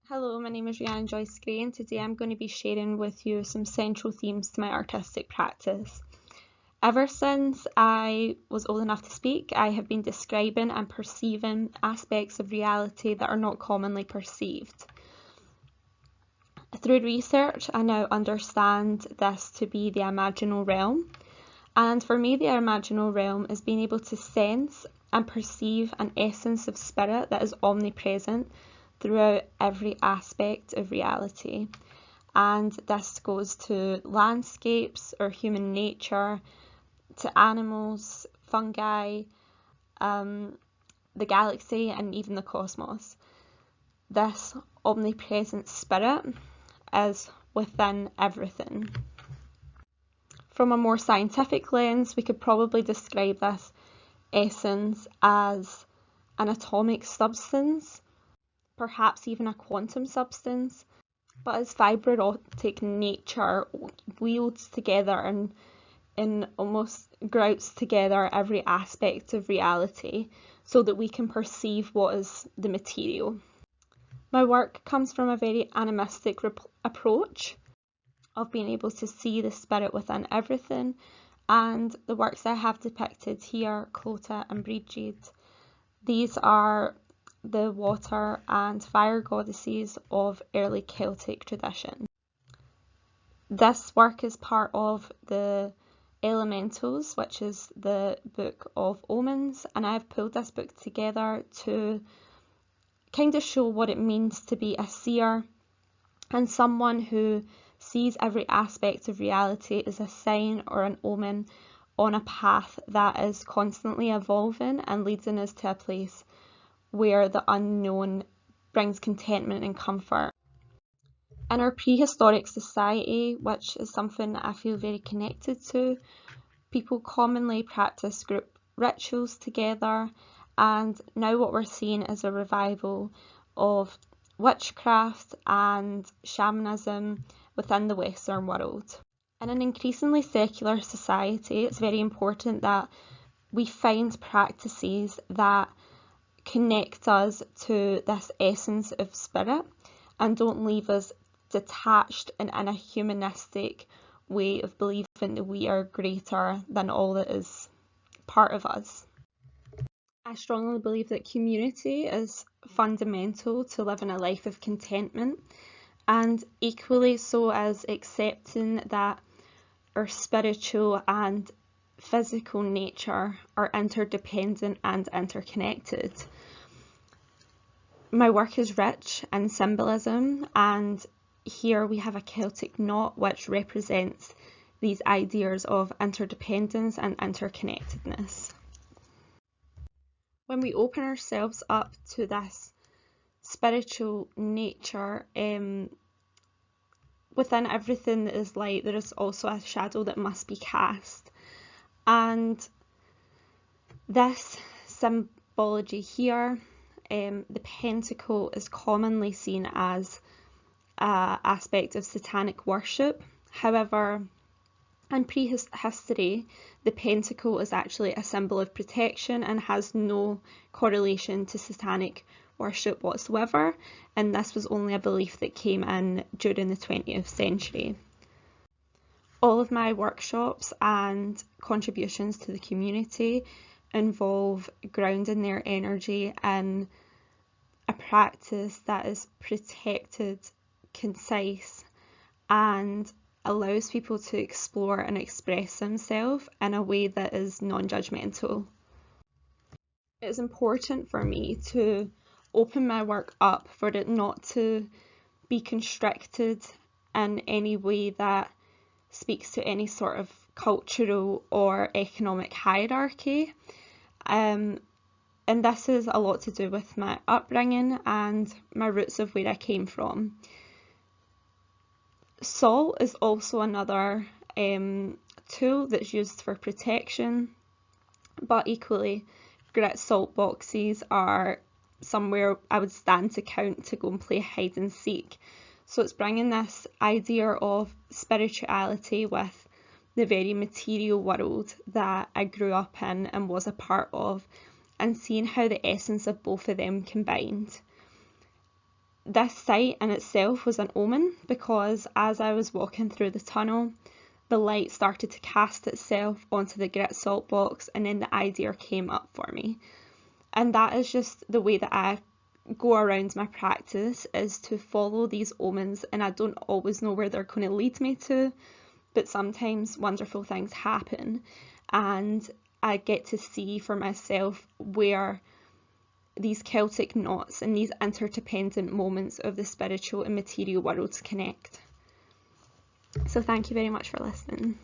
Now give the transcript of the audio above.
Hello, my name is Rhiannon Gray, and today I'm going to be sharing with you some central themes to my artistic practice. Ever since I was old enough to speak, I have been describing and perceiving aspects of reality that are not commonly perceived. Through research, I now understand this to be the imaginal realm, and for me, the imaginal realm is being able to sense and perceive an essence of spirit that is omnipresent throughout every aspect of reality. And this goes to landscapes or human nature, to animals, fungi, the galaxy, and even the cosmos. This omnipresent spirit is within everything. From a more scientific lens, we could probably describe this essence as an atomic substance, perhaps even a quantum substance, but as fibre optic nature wields together and almost grouts together every aspect of reality so that we can perceive what is the material. My work comes from a very animistic approach of being able to see the spirit within everything, and the works I have depicted here, Clota and Bridget, these are the water and fire goddesses of early Celtic tradition. This work is part of the Elementals, which is the Book of Omens, and I've pulled this book together to kind of show what it means to be a seer and someone who sees every aspect of reality as a sign or an omen on a path that is constantly evolving and leading us to a place where the unknown brings contentment and comfort. In our prehistoric society, which is something I feel very connected to, people commonly practice group rituals together, and now what we're seeing is a revival of witchcraft and shamanism within the Western world. In an increasingly secular society, it's very important that we find practices that connect us to this essence of spirit and don't leave us detached and in a humanistic way of believing that we are greater than all that is part of us. I strongly believe that community is fundamental to living a life of contentment, and equally so as accepting that our spiritual and physical nature are interdependent and interconnected. My work is rich in symbolism, and here we have a Celtic knot which represents these ideas of interdependence and interconnectedness. When we open ourselves up to this spiritual nature, within everything that is light, there is also a shadow that must be cast. And this symbology here, the pentacle, is commonly seen as an aspect of satanic worship. However, in prehistory, the pentacle is actually a symbol of protection and has no correlation to satanic worship whatsoever, and this was only a belief that came in during the 20th century. All of my workshops and contributions to the community involve grounding their energy in a practice that is protected, concise, and allows people to explore and express themselves in a way that is non-judgmental. It is important for me to open my work up for it not to be constricted in any way that speaks to any sort of cultural or economic hierarchy. And this is a lot to do with my upbringing and my roots of where I came from. Salt is also another tool that's used for protection, but equally grit salt boxes are somewhere I would stand to count to go and play hide and seek. So it's bringing this idea of spirituality with the very material world that I grew up in and was a part of, and seeing how the essence of both of them combined. this site in itself was an omen, because as I was walking through the tunnel, the light started to cast itself onto the grit salt box, and then the idea came up for me. And that is just the way that I go around my practice, is to follow these omens, and I don't always know where they're going to lead me to, but sometimes wonderful things happen, and I get to see for myself where these Celtic knots and these interdependent moments of the spiritual and material worlds connect. So thank you very much for listening.